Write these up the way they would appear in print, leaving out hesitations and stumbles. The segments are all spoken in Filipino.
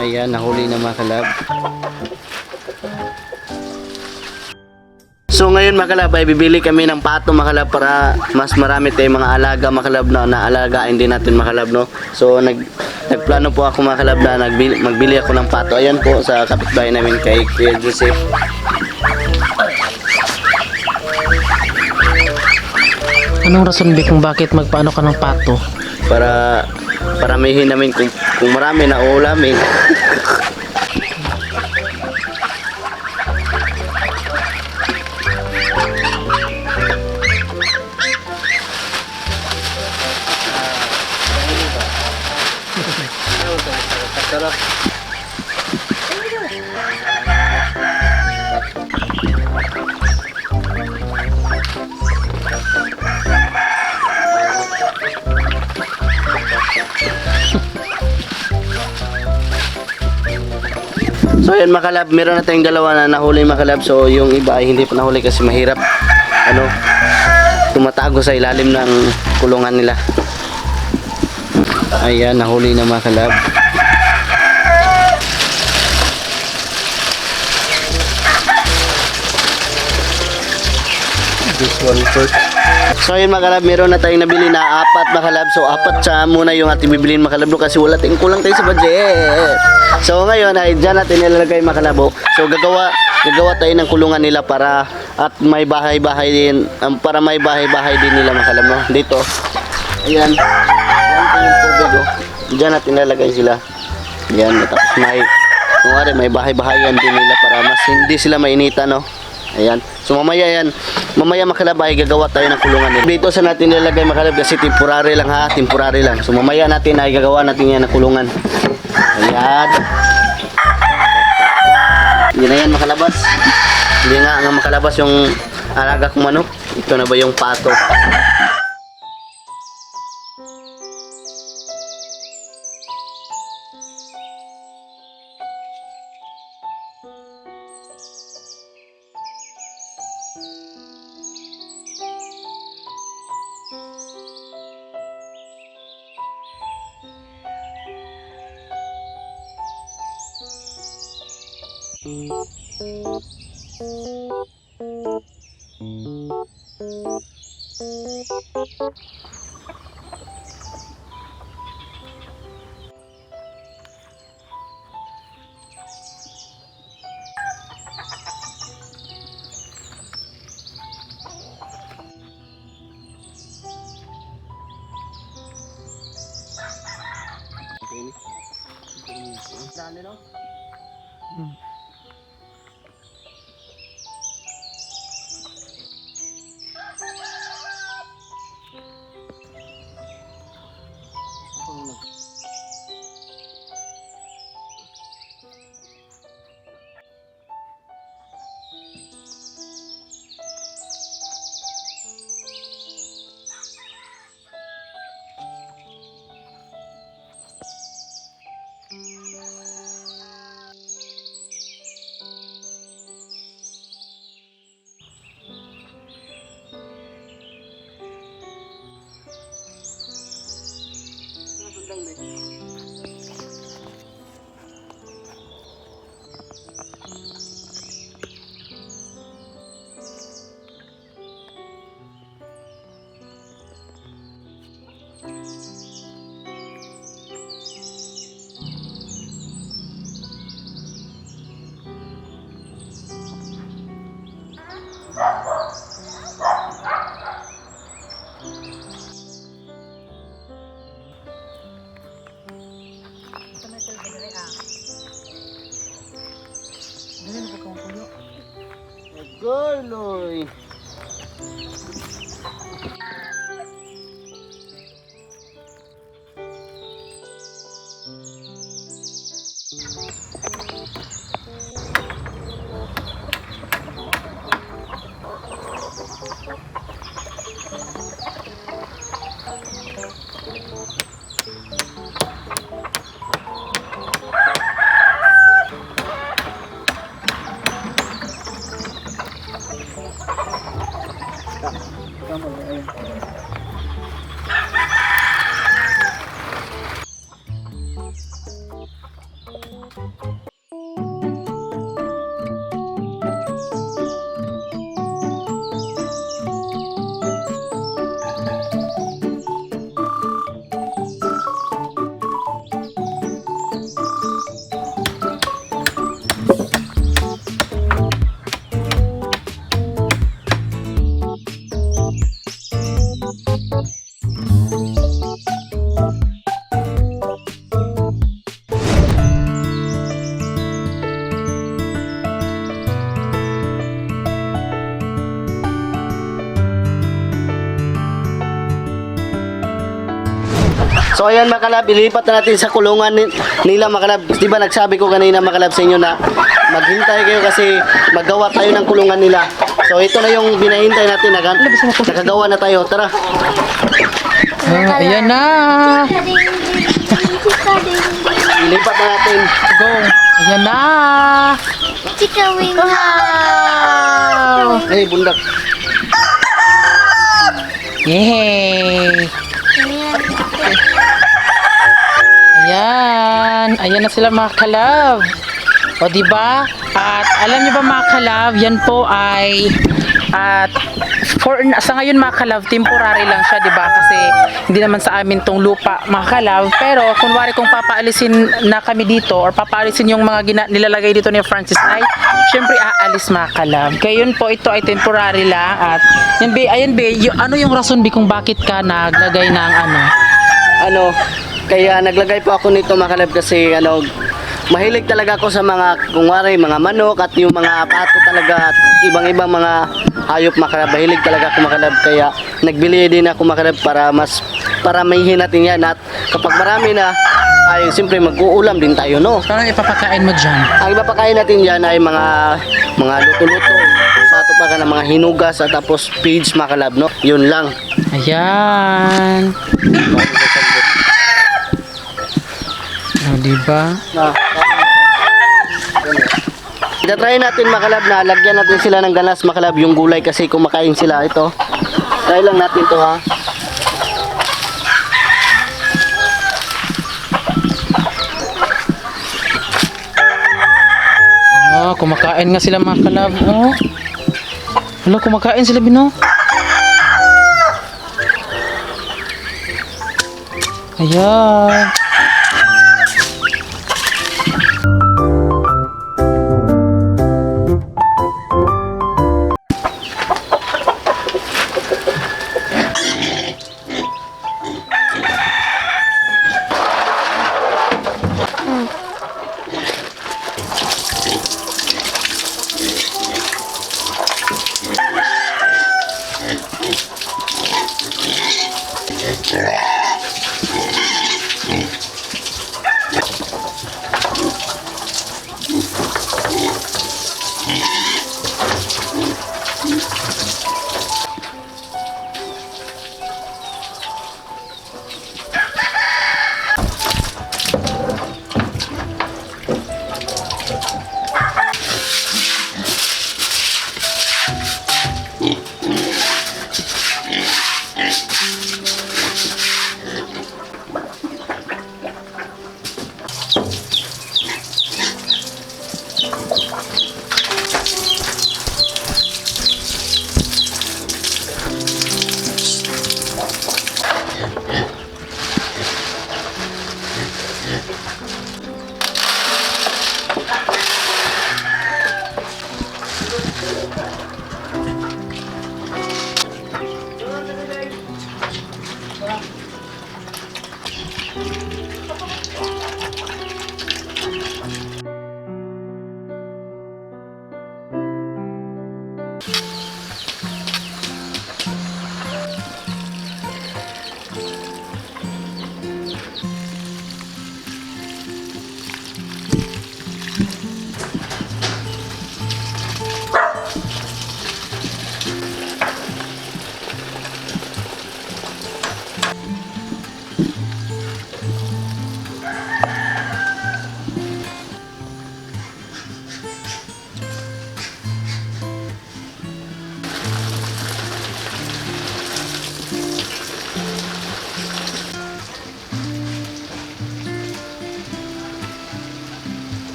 Ayan, nahuli na mga kalab. So ngayon mga kalab ay bibili kami ng pato mga kalab para mas marami tayong mga alaga mga kalab na naalagaan din natin mga kalab, no. So nagplano po ako mga kalab na magbili ako ng pato. Ayan po sa kapitbahay namin kay Kuya Joseph. Anong rason B kung bakit magpaano ka ng pato? Para paramihin namin kung marami na uulamin. So ayan mga kalab, meron na tayong dalawa na nahuli mga kalab. So yung iba ay hindi pa nahuli kasi mahirap tumatago sa ilalim ng kulungan nila. Ayan, nahuli na mga kalab. This one first. So ayun mga kalab, meron na tayong nabili na 4 mga kalab. So 4 siya muna yung ating bibilin mga kalab kasi wala tayong kulang tayo sa budget. So ngayon ay dyan natin nilalagay mga kalabo. So gagawa tayo ng kulungan nila para at may bahay-bahay din, para may bahay-bahay din nila mga kalab, no? Dito. Ayan. Ayan po yung tubig, oh. Dyan natin nilalagay sila. Ayan. Tapos may bahay-bahayan din nila para mas hindi sila mainitan, no? Ayan. So mamaya mga kalab ay gagawa tayo ng kulungan nila. Dito sa natin nilalagay mga kalab kasi temporary lang ha, temporary lang. So mamaya natin ay gagawa natin yan ng kulungan. Ayan. Yun na yan makalabas. Hindi nga makalabas yung alaga kong manok. Ito na ba yung pato? Dali no? Goloy. Vamos ver. So ayan mga kalab, ilipat na natin sa kulungan nila mga kalab. Di ba nagsabi ko kanina mga kalab sa inyo na maghintay kayo kasi maggawa tayo ng kulungan nila. So ito na yung binahintay natin, nakagawa na tayo. Tara. Ayan na. Ilipat na natin. Go. Ayan na. Chika wing. Wow. Ay, bundak. Yay. Ayan. Ayan na sila mga kalab. O diba? At alam niyo ba mga kalab, yan po ay sa ngayon mga kalab, temporary lang siya, diba? Kasi hindi naman sa amin tong lupa mga kalab. Pero kunwari kung papaalisin na kami dito or papaalisin yung mga nilalagay dito ni Francis ay syempre aalis mga kalab. Kaya yun po, ito ay temporary lang. At yan be, ayan be, ano yung rason be kung bakit ka naglagay ng Kaya naglagay po ako nito mga kalab kasi mahilig talaga ako sa mga kungwari, mga manok at yung mga pato talaga at ibang-ibang mga hayop mga kalab. Mahilig talaga ako mga kalab kaya nagbili din ako mga kalab para maihin natin yan at kapag marami na ay siyempre mag-uulam din tayo, no? Parang ipapakain mo dyan. Ang ipapakain natin dyan ay mga luto-luto sa ato pa ng mga hinugas at tapos feeds mga kalab, no? Yun lang. Ayan. O, diba? Itatry natin makalab na lagyan natin sila ng ganas makalab yung gulay kasi kumakain sila ito. Try lang natin to ha. Kumakain nga sila mga kalab. Oh. Hala, kumakain sila Bino. Ayan.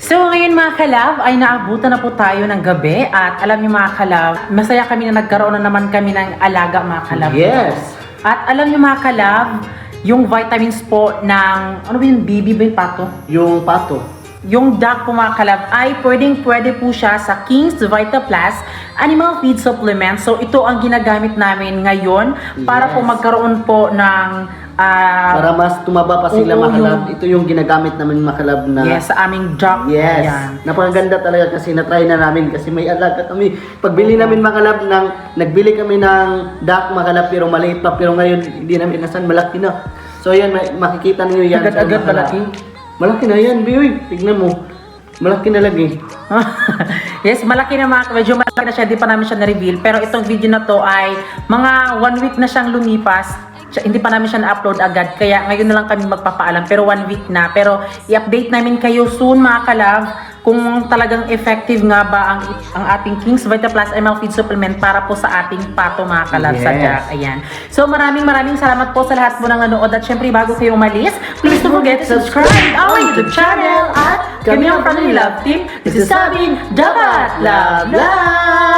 So ngayon mga kalab ay naabutan na po tayo ng gabi at alam niyo mga kalab, masaya kami na nagkaroon na naman kami ng alaga mga kalab. Yes. At alam niyo mga kalab, yung vitamins po ng, ano ba yung baby ba yung pato? Yung pato. yung duck po mga kalab ay pwede po siya sa King's Vita Plus Animal Feed Supplement. So ito ang ginagamit namin ngayon para po Yes. magkaroon po ng Para mas tumaba pa sila Oo, mga kalab. Ito yung ginagamit namin mga kalab na yes, sa aming duck. Yes. Ayan. Napakaganda talaga kasi na-try na namin kasi may alaga kami. Pagbili namin mga kalab nagbili kami ng duck mga kalab pero maliit pa pero ngayon hindi namin nasan malaki na. So ayan makikita niyo yan. Agad-agad mga kalab. malaki. Malaki na yan, Biyoy. Tignan mo. Malaki na lagi. Yes, malaki na medyo malaki na siya, di pa namin siya na-reveal. Pero itong video na to ay mga 1 week na siyang lumipas. Hindi pa namin siya na-upload agad. Kaya ngayon na lang kami magpapaalam. Pero 1 week na. Pero i-update namin kayo soon mga kalab kung talagang effective nga ba ang ating King's Vita Plus Animal Feed Supplement para po sa ating pato mga kalab sa Yes. duck. Ayan. So maraming salamat po sa lahat po ng nanood. At syempre bago kayo umalis, please don't forget to subscribe our YouTube channel at kami ang Family Love Team. This is Sabin, dapat love, love!